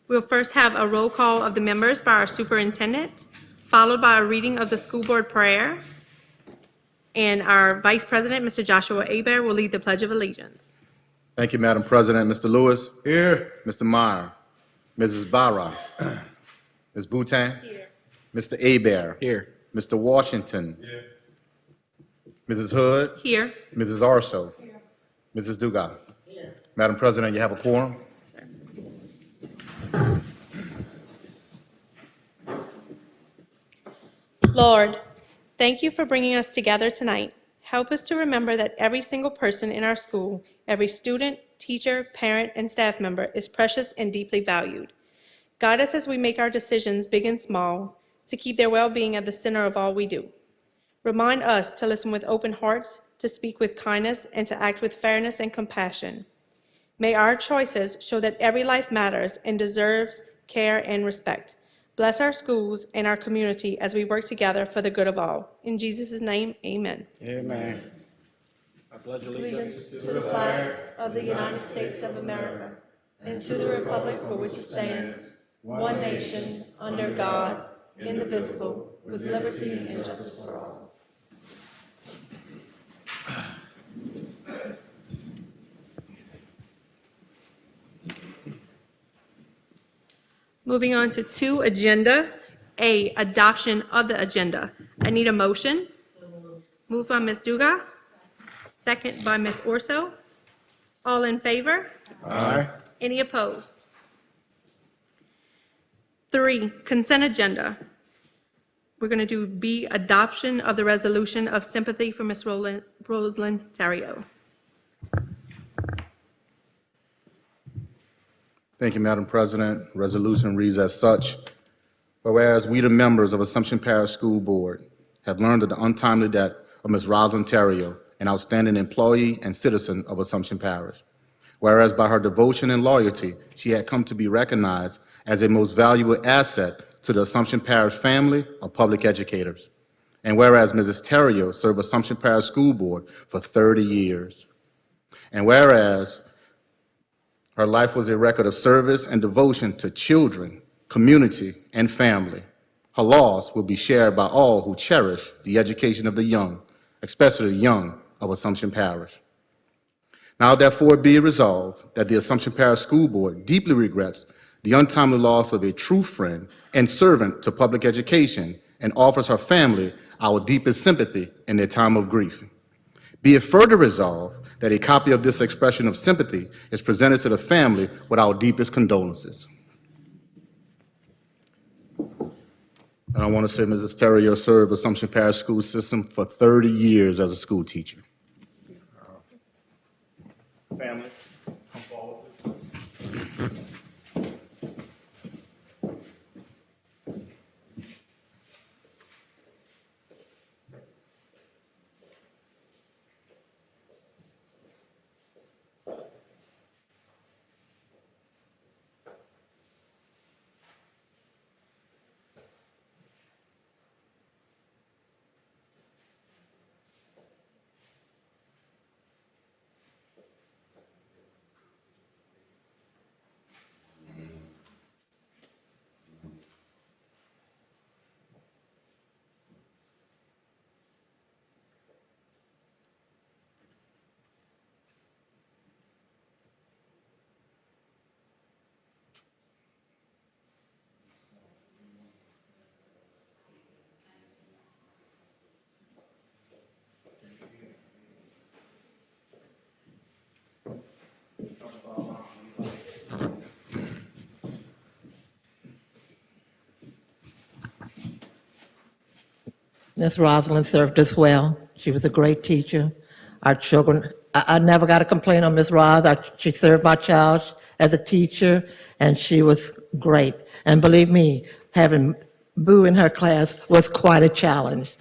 We'll first have a roll call of the members by our superintendent, followed by a reading of the school board prayer. And our vice president, Mr. Joshua Hebert, will lead the Pledge of Allegiance. Thank you, Madam President. Mr. Lewis. Here. Mr. Meyer. Mrs. Barra. Ms. Boutin. Here. Mr. Hebert. Here. Mr. Washington. Here. Mrs. Hood. Here. Mrs. Arso. Here. Mrs. Dugas. Here. Madam President, you have a quorum. Lord, thank you for bringing us together tonight. Help us to remember that every single person in our school, every student, teacher, parent, and staff member is precious and deeply valued. Guide us as we make our decisions, big and small, to keep their well-being at the center of all we do. Remind us to listen with open hearts, to speak with kindness, and to act with fairness and compassion. May our choices show that every life matters and deserves care and respect. Bless our schools and our community as we work together for the good of all. In Jesus' name, amen. Amen. I pledge Allegiance to the flag of the United States of America and to the republic for which it stands, one nation, under God, indivisible, with liberty and justice for all. Moving on to 2 agenda. A, adoption of the agenda. I need a motion. Moved by Ms. Dugas, second by Ms. Orso. All in favor? Aye. Any opposed? 3, consent agenda. We're going to do B, adoption of the resolution of sympathy for Ms. Rosalind Theriault. Thank you, Madam President. Resolution reads as such. Whereas we, the members of Assumption Parish School Board, have learned of the untimely death of Ms. Rosalind Theriault, an outstanding employee and citizen of Assumption Parish. Whereas by her devotion and loyalty, she had come to be recognized as a most valuable asset to the Assumption Parish family of public educators. And whereas Mrs. Theriault served Assumption Parish School Board for 30 years. And whereas her life was a record of service and devotion to children, community, and family. Her loss will be shared by all who cherish the education of the young, especially the young of Assumption Parish. Now therefore be it resolved that the Assumption Parish School Board deeply regrets the untimely loss of a true friend and servant to public education and offers her family our deepest sympathy in their time of grief. Be it further resolved that a copy of this expression of sympathy is presented to the family with our deepest condolences. And I want to say Mrs. Theriault served Assumption Parish School System for 30 years as a school teacher. Family, come forward. Miss Rosalind served us well. She was a great teacher. Our children, I never got a complaint on Miss Roz. She served my child as a teacher, and she was great. And believe me, having Boo in her class was quite a challenge.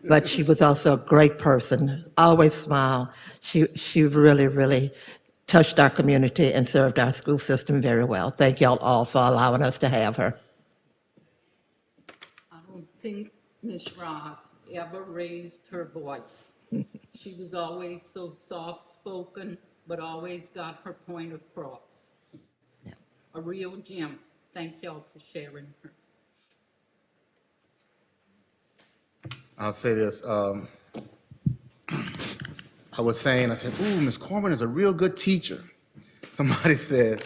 But she was also a great person, always smile. She really, really touched our community and served our school system very well. Thank y'all all for allowing us to have her. I don't think Miss Ross ever raised her voice. She was always so soft-spoken, but always got her point across. Yeah. A real gem. Thank y'all for sharing her. I'll say this. I was saying, I said, ooh, Miss Corman is a real good teacher. Somebody said,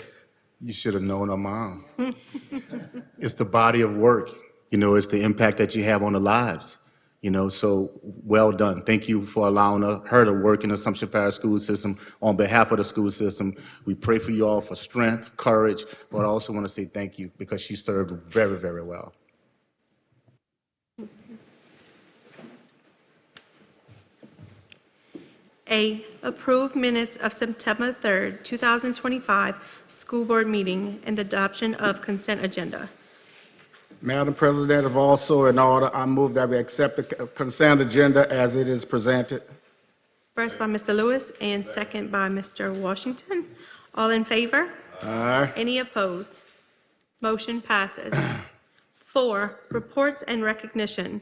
you should have known her mom. It's the body of work, it's the impact that you have on the lives, so well done. Thank you for allowing her to work in the Assumption Parish School System. On behalf of the school system, we pray for you all for strength, courage, but I also want to say thank you because she served very, very well. A, approve minutes of September 3rd, 2025 school board meeting and the adoption of consent agenda. Madam President, if also in order, I move that we accept the consent agenda as it is presented. First by Mr. Lewis and second by Mr. Washington. All in favor? Aye. Any opposed? Motion passes. 4, reports and recognition.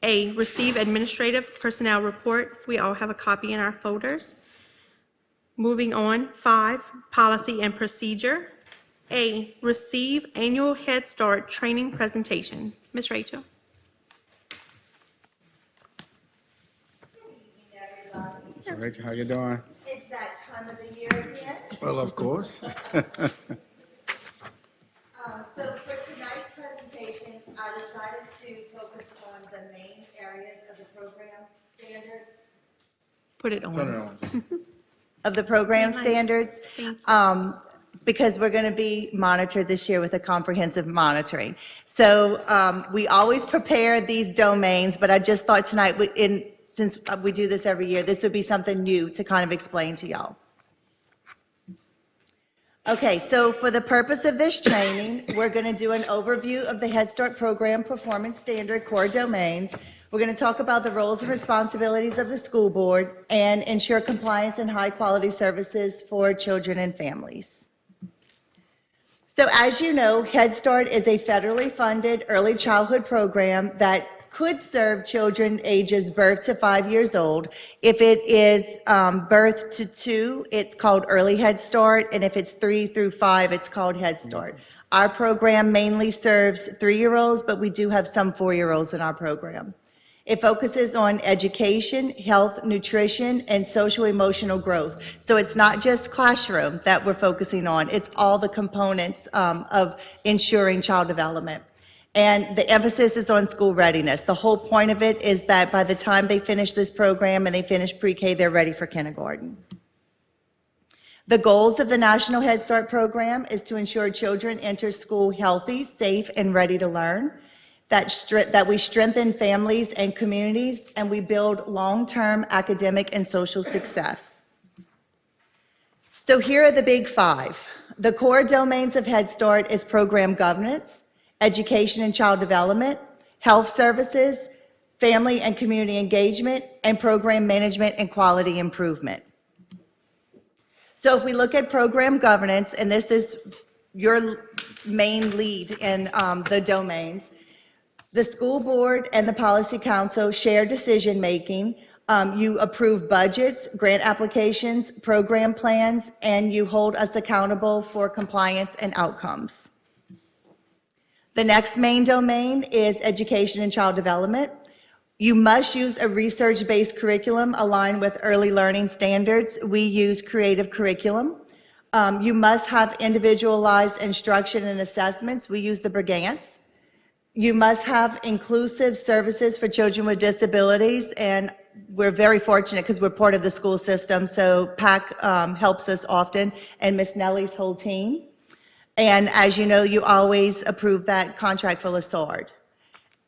A, receive administrative personnel report. We all have a copy in our folders. Moving on, 5, policy and procedure. A, receive annual Head Start training presentation. Ms. Rachel. So Rachel, how you doing? It's that time of the year again. Well, of course. So for tonight's presentation, I decided to focus on the main areas of the program standards. Put it Turn it on. on. Of the program standards, because we're going to be monitored this year with a comprehensive monitoring. So we always prepare these domains, but I just thought tonight, since we do this every year, this would be something new to kind of explain to y'all. Okay, so for the purpose of this training, we're going to do an overview of the Head Start program performance standard core domains. We're going to talk about the roles and responsibilities of the school board and ensure compliance and high-quality services for children and families. So as you know, Head Start is a federally funded early childhood program that could serve children ages birth to 5 years old. If it is birth to 2, it's called Early Head Start, and if it's 3 through 5, it's called Head Start. Our program mainly serves 3-year-olds, but we do have some 4-year-olds in our program. It focuses on education, health, nutrition, and social-emotional growth. So it's not just classroom that we're focusing on, it's all the components of ensuring child development. And the emphasis is on school readiness. The whole point of it is that by the time they finish this program and they finish pre-K, they're ready for kindergarten. The goals of the National Head Start program is to ensure children enter school healthy, safe, and ready to learn, that we strengthen families and communities, and we build long-term academic and social success. So here are the big 5. The core domains of Head Start is program governance, education and child development, health services, family and community engagement, and program management and quality improvement. So if we look at program governance, and this is your main lead in the domains, the school board and the policy council share decision-making. You approve budgets, grant applications, program plans, and you hold us accountable for compliance and outcomes. The next main domain is education and child development. You must use a research-based curriculum aligned with early learning standards. We use creative curriculum. You must have individualized instruction and assessments. We use the Brigance. You must have inclusive services for children with disabilities, and we're very fortunate because we're part of the school system, so PAC helps us often, and Miss Nellie's whole team. And as you know, you always approve that contract for Lessard.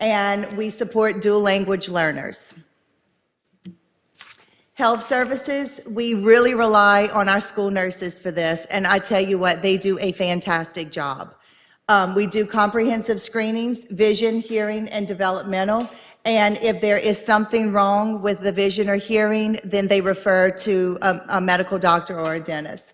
And we support dual language learners. Health services, we really rely on our school nurses for this, and I tell you what, they do a fantastic job. We do comprehensive screenings, vision, hearing, and developmental, and if there is something wrong with the vision or hearing, then they refer to a medical doctor or a dentist.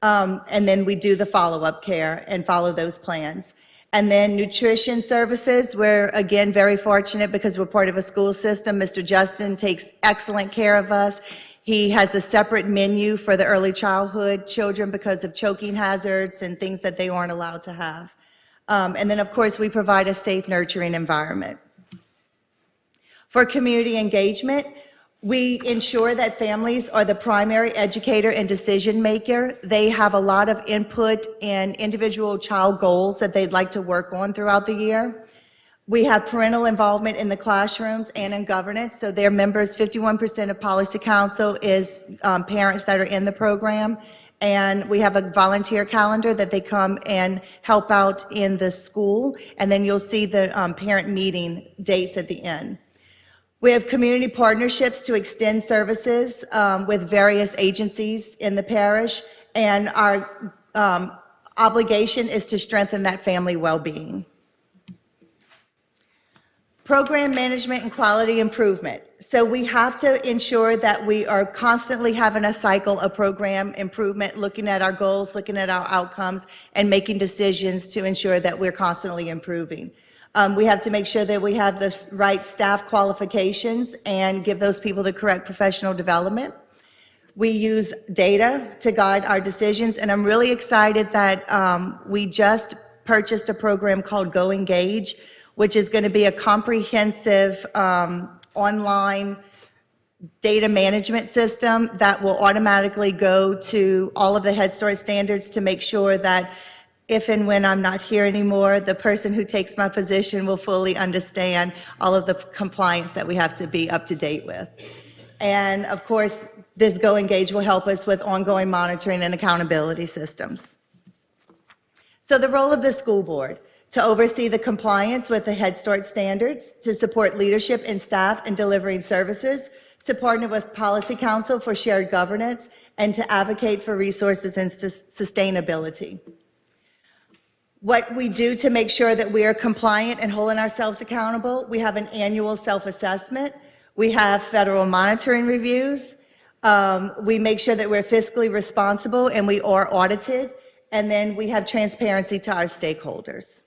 And then we do the follow-up care and follow those plans. And then nutrition services, we're again very fortunate because we're part of a school system. Mr. Justin takes excellent care of us. He has a separate menu for the early childhood children because of choking hazards and things that they aren't allowed to have. And then, of course, we provide a safe, nurturing environment. For community engagement, we ensure that families are the primary educator and decision maker. They have a lot of input in individual child goals that they'd like to work on throughout the year. We have parental involvement in the classrooms and in governance. So their members, 51% of Policy Council is parents that are in the program. And we have a volunteer calendar that they come and help out in the school. And then you'll see the parent meeting dates at the end. We have community partnerships to extend services with various agencies in the parish. And our obligation is to strengthen that family well-being. Program management and quality improvement. So we have to ensure that we are constantly having a cycle of program improvement, looking at our goals, looking at our outcomes, and making decisions to ensure that we're constantly improving. We have to make sure that we have the right staff qualifications and give those people the correct professional development. We use data to guide our decisions, and I'm really excited that we just purchased a program called Go Engage, which is going to be a comprehensive online data management system that will automatically go to all of the Head Start standards to make sure that if and when I'm not here anymore, the person who takes my position will fully understand all of the compliance that we have to be up to date with. And of course, this Go Engage will help us with ongoing monitoring and accountability systems. So the role of the school board: to oversee the compliance with the Head Start standards, to support leadership and staff in delivering services, to partner with Policy Council for shared governance, and to advocate for resources and sustainability. What we do to make sure that we are compliant and holding ourselves accountable: we have an annual self-assessment, we have federal monitoring reviews, we make sure that we're fiscally responsible and we are audited, and then we have transparency to our stakeholders.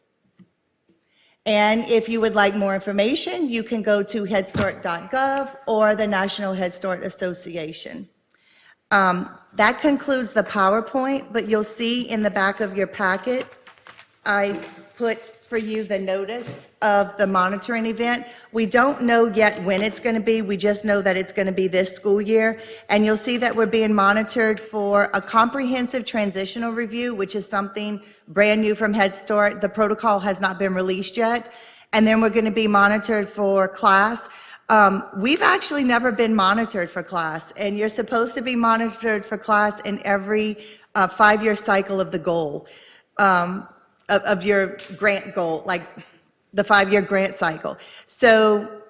And if you would like more information, you can go to headstart.gov or the National Head Start Association. That concludes the PowerPoint, but you'll see in the back of your packet, I put for you the notice of the monitoring event. We don't know yet when it's going to be. We just know that it's going to be this school year. And you'll see that we're being monitored for a comprehensive transitional review, which is something brand new from Head Start. The protocol has not been released yet. And then we're going to be monitored for class. We've actually never been monitored for class, and you're supposed to be monitored for class in every 5-year cycle of the goal. Of your grant goal, like the 5-year grant cycle. So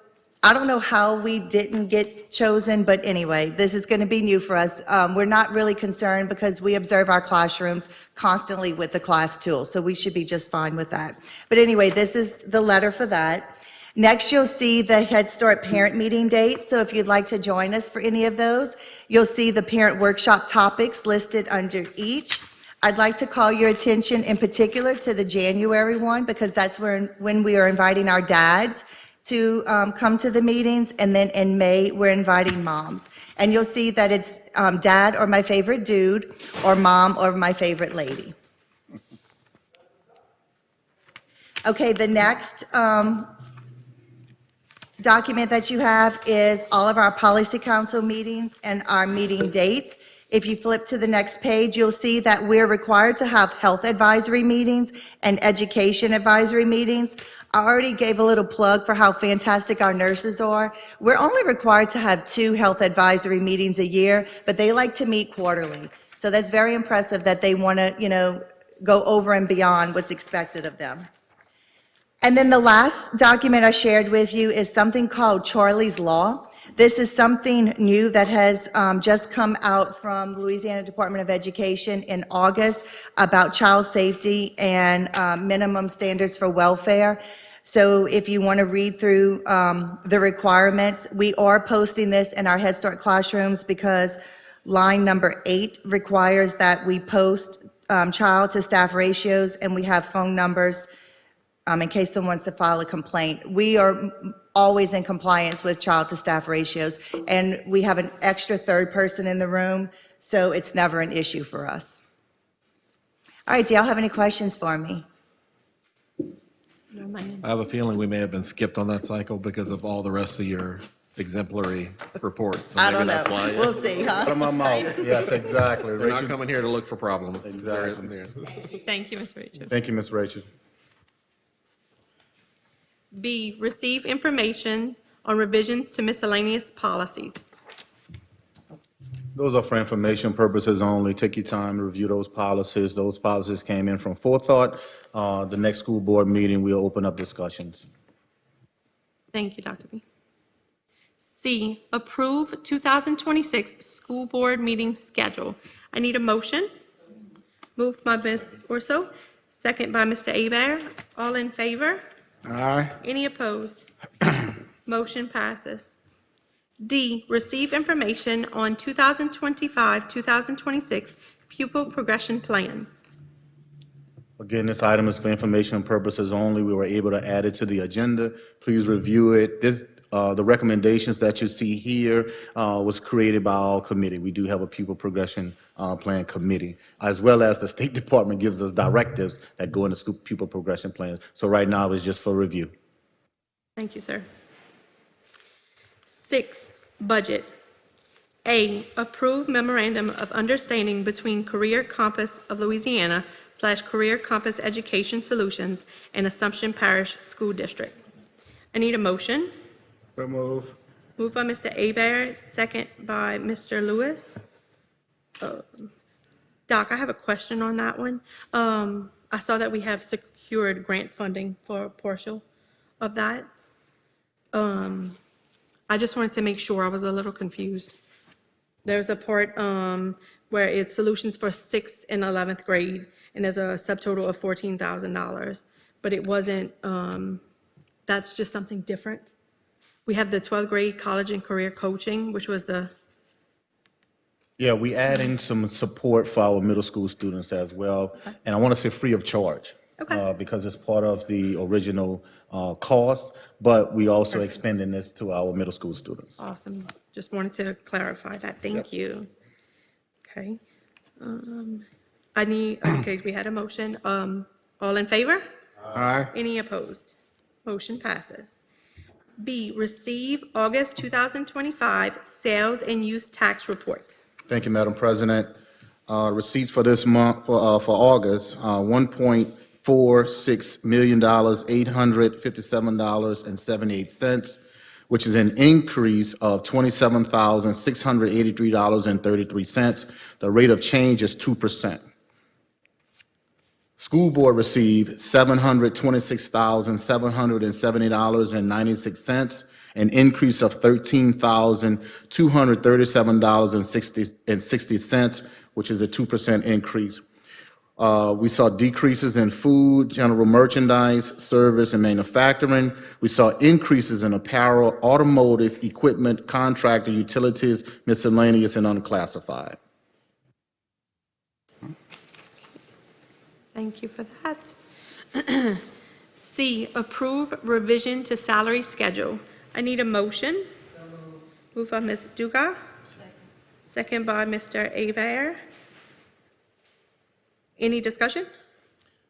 I don't know how we didn't get chosen, but anyway, this is going to be new for us. We're not really concerned because we observe our classrooms constantly with the class tool, so we should be just fine with that. But anyway, this is the letter for that. Next, you'll see the Head Start parent meeting dates. So if you'd like to join us for any of those, you'll see the parent workshop topics listed under each. I'd like to call your attention in particular to the January one, because that's when we are inviting our dads to come to the meetings, and then in May, we're inviting moms. And you'll see that it's dad or my favorite dude, or mom or my favorite lady. Okay, the next document that you have is all of our Policy Council meetings and our meeting dates. If you flip to the next page, you'll see that we're required to have health advisory meetings and education advisory meetings. I already gave a little plug for how fantastic our nurses are. We're only required to have 2 health advisory meetings a year, but they like to meet quarterly. So that's very impressive that they want to, go over and beyond what's expected of them. And then the last document I shared with you is something called Charlie's Law. This is something new that has just come out from Louisiana Department of Education in August about child safety and minimum standards for welfare. So if you want to read through the requirements, we are posting this in our Head Start classrooms because line number 8 requires that we post child to staff ratios, and we have phone numbers in case someone wants to file a complaint. We are always in compliance with child to staff ratios, and we have an extra third person in the room, so it's never an issue for us. All right, do y'all have any questions for me? No, ma'am. I have a feeling we may have been skipped on that cycle because of all the rest of your exemplary reports. So I maybe don't that's know. why. We'll see, huh? Out of my mouth. Yes, exactly. We're not Rachel, coming here to look for problems. Exactly. Thank you, Ms. Rachel. thank you, Ms. Rachel. B, receive information on revisions to miscellaneous policies. Those are for information purposes only. Take your time to review those policies. Those policies came in from forethought. The next school board meeting, we'll open up discussions. Thank you, Dr. B. C, approve 2026 school board meeting schedule. I need a motion. Moved by Ms. Orso, second by Mr. Abear. All in favor? Aye. Any opposed? Motion passes. D, receive information on 2025-2026 pupil progression plan. Again, this item is for information purposes only. We were able to add it to the agenda. Please review it. The recommendations that you see here was created by our committee. We do have a pupil progression plan committee, as well as the State Department gives us directives that go into school pupil progression plans. So right now, it's just for review. Thank you, sir. 6, budget. A, approve memorandum of understanding between Career Compass of Louisiana / Career Compass Education Solutions and Assumption Parish School District. I need a motion. So move. Moved by Mr. Abear, second by Mr. Lewis. Doc, I have a question on that one. I saw that we have secured grant funding for a portion of that. I just wanted to make sure. I was a little confused. There's a part where it's solutions for 6th and 11th grade, and there's a subtotal of $14,000. But it wasn't, that's just something different. We have the 12th grade college and career coaching, which was the, Yeah, we add in some support for our middle school students as well. And I want to say free of charge. Okay. Because it's part of the original cost, but we also expanding this to our middle school students. awesome. Just wanted to clarify that. Thank you. Okay. Okay, we had a motion. All in favor? Aye. Any opposed? Motion passes. B, receive August 2025 sales and use tax report. Thank you, Madam President. Receipts for this month, for August, $1.46 million, $857.78, which is an increase of $27,683.33. The rate of change is 2%. School board received $726,770.96, an increase of $13,237.60, which is a 2% increase. We saw decreases in food, general merchandise, service, and manufacturing. We saw increases in apparel, automotive, equipment, contractor, utilities, miscellaneous, and unclassified. Thank you for that. C, approve revision to salary schedule. I need a motion. Moved by Ms. Dugas. Second by Mr. Abear. Any discussion?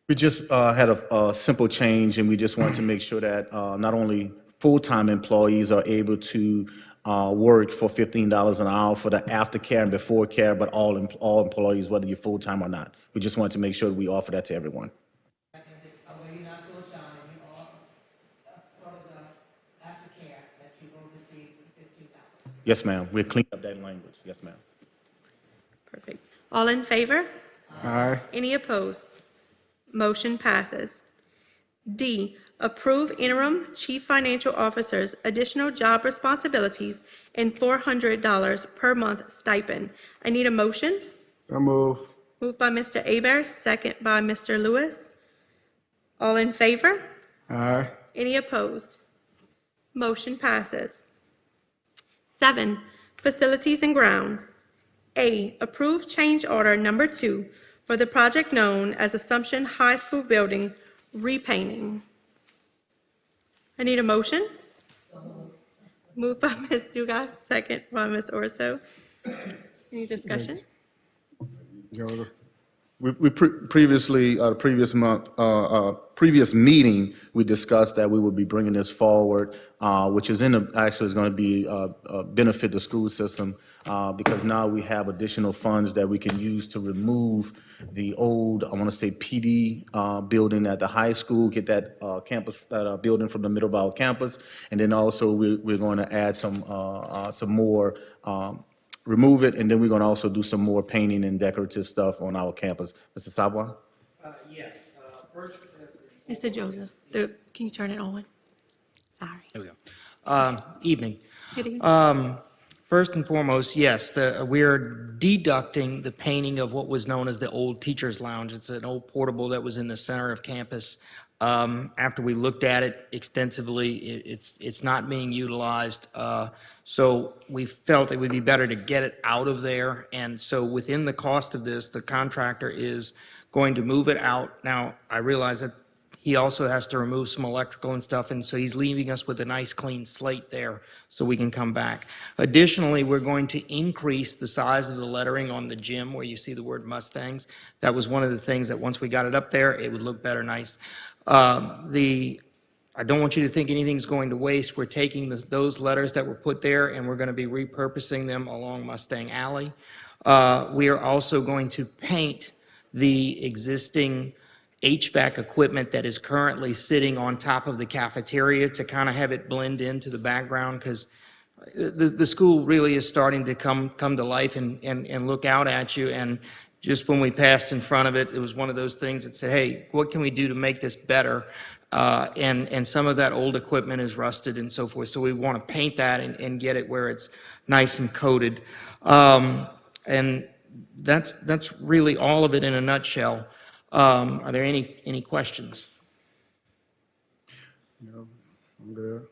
We just had a simple change, and we just wanted to make sure that not only full-time employees are able to work for $15 an hour for the aftercare and before care, but all employees, whether you're full-time or not. We just wanted to make sure we offer that to everyone. Although you're not full-time, you are part of the aftercare that you will receive $15. Yes, ma'am. We're cleaning up that language. Yes, ma'am. Perfect. All in favor? Aye. Any opposed? Motion passes. D, approve interim chief financial officer's additional job responsibilities and $400 per month stipend. I need a motion. So move. Moved by Mr. Abear, second by Mr. Lewis. All in favor? Aye. Any opposed? Motion passes. 7, facilities and grounds. A, approve change order number 2 for the project known as Assumption High School Building repainting. I need a motion. Moved by Ms. Dugas, second by Ms. Orso. Any discussion? Go to Previously, previous month, previous meeting, we discussed that we would be bringing this forward, which is actually is going to be, benefit the school system, because now we have additional funds that we can use to remove the old, I want to say PD, building at the high school, get that, campus, that, building from the middle of our campus. And then also, we're going to add some more, remove it, and then we're going to also do some more painting and decorative stuff on our campus. Mr. Savoy? Yes, first, Mr. Joseph, can you turn it on? Sorry. there we go. Evening. Good evening. First and foremost, yes, we're deducting the painting of what was known as the old teacher's lounge. It's an old portable that was in the center of campus. After we looked at it extensively, it's not being utilized. So we felt it would be better to get it out of there. And so within the cost of this, the contractor is going to move it out. Now, I realize that he also has to remove some electrical and stuff, and so he's leaving us with a nice clean slate there so we can come back. Additionally, we're going to increase the size of the lettering on the gym where you see the word Mustangs. That was one of the things that once we got it up there, it would look better nice. I don't want you to think anything's going to waste. We're taking those letters that were put there and we're going to be repurposing them along Mustang Alley. We are also going to paint the existing HVAC equipment that is currently sitting on top of the cafeteria to kind of have it blend into the background, because the school really is starting to come to life and look out at you. And just when we passed in front of it, it was one of those things that said, hey, what can we do to make this better? And some of that old equipment is rusted and so forth. So we want to paint that and get it where it's nice and coated. And that's really all of it in a nutshell. Are there any questions? I'm good.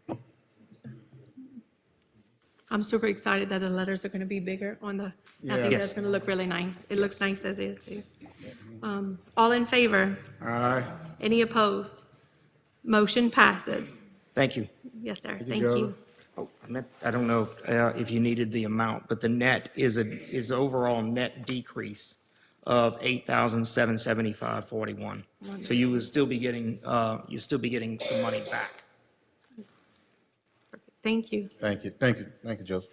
I'm super excited that the letters are going to be bigger on the, I think Yes. that's going to look really nice. It looks nice as is, too. All in favor? Aye. Any opposed? Motion passes. Thank you. Yes, sir. you, Thank Joseph. you. Oh, I don't know if you needed the amount, but the net is overall net decrease of $8,775.41. So you will still be getting some money back. Thank you. Thank you, Joseph.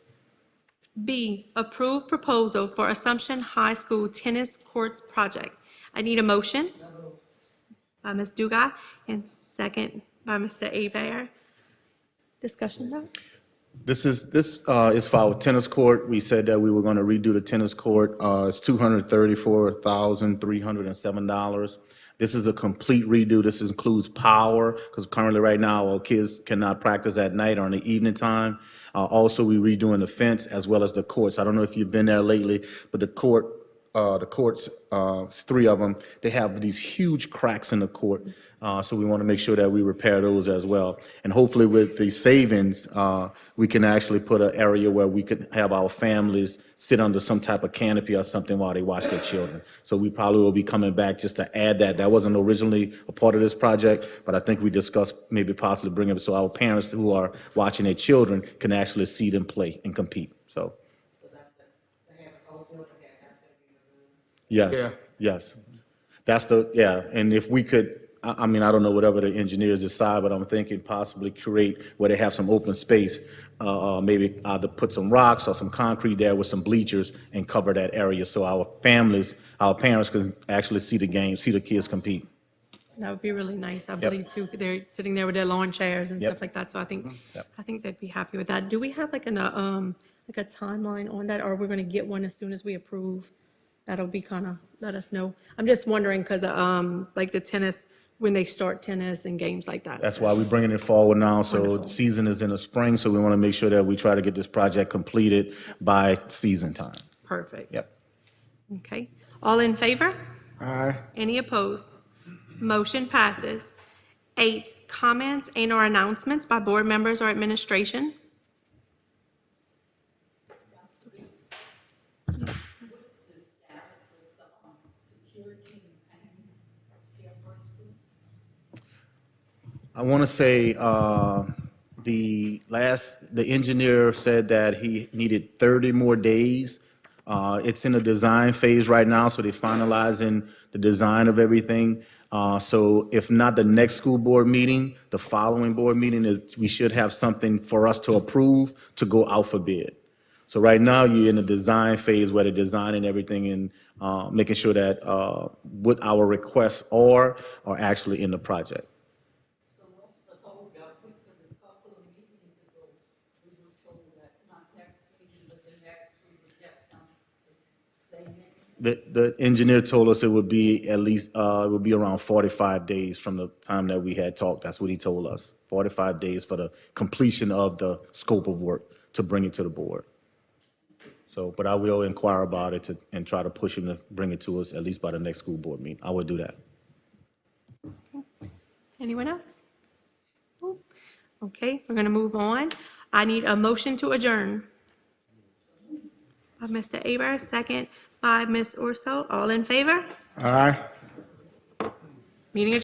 B, approve proposal for Assumption High School Tennis Courts Project. I need a motion by Ms. Dugas and second by Mr. Abear. Discussion, though? This is for our tennis court. We said that we were going to redo the tennis court. It's $234,307. This is a complete redo. This includes power, because currently right now, our kids cannot practice at night or in the evening time. Also, we're redoing the fence as well as the courts. I don't know if you've been there lately, but the courts, three of them, they have these huge cracks in the court. So we want to make sure that we repair those as well. And hopefully with the savings, we can actually put an area where we could have our families sit under some type of canopy or something while they watch their children. So we probably will be coming back just to add that. That wasn't originally a part of this project, but I think we discussed maybe possibly bringing it so our parents who are watching their children can actually see them play and compete, so. Yes, Yeah. yes. And if we could, I mean, I don't know whatever the engineers decide, but I'm thinking possibly create where they have some open space, maybe either put some rocks or some concrete there with some bleachers and cover that area so our families, our parents can actually see the game, see the kids compete. That would be really nice, I believe, too. They're sitting there with their lawn chairs and Yep. stuff like that, so I think, Yep. I think they'd be happy with that. Do we have like like a timeline on that, or we're going to get one as soon as we approve? That'll be kind of, let us know. I'm just wondering, because like the tennis, when they start tennis and games like that. That's why we're bringing it forward now. So the season is in the spring, so we want to make sure that we try to get this project completed by season time. Perfect. Yep. Okay. All in favor? Aye. Any opposed? Motion passes. 8, comments and/or announcements by board members or administration. I want to say the engineer said that he needed 30 more days It's in the design phase right now, so they're finalizing the design of everything. So if not the next school board meeting, the following board meeting, we should have something for us to approve to go out for bid. So right now, you're in the design phase where they're designing everything and making sure that what our requests are actually in the project. So what's the holdup? Because a couple of meetings ago, we were told that not next meeting, but the next, we would get some, same thing. The engineer told us it would be at least, it would be around 45 days from the time that we had talked. That's what he told us. 45 days for the completion of the scope of work to bring it to the board. So, but I will inquire about it and try to push him to bring it to us at least by the next school board meeting. I will do that. Anyone else? Okay, we're going to move on. I need a motion to adjourn. By Mr. Aber, second by Ms. Urso. All in favor? Aye. Meeting adjourned.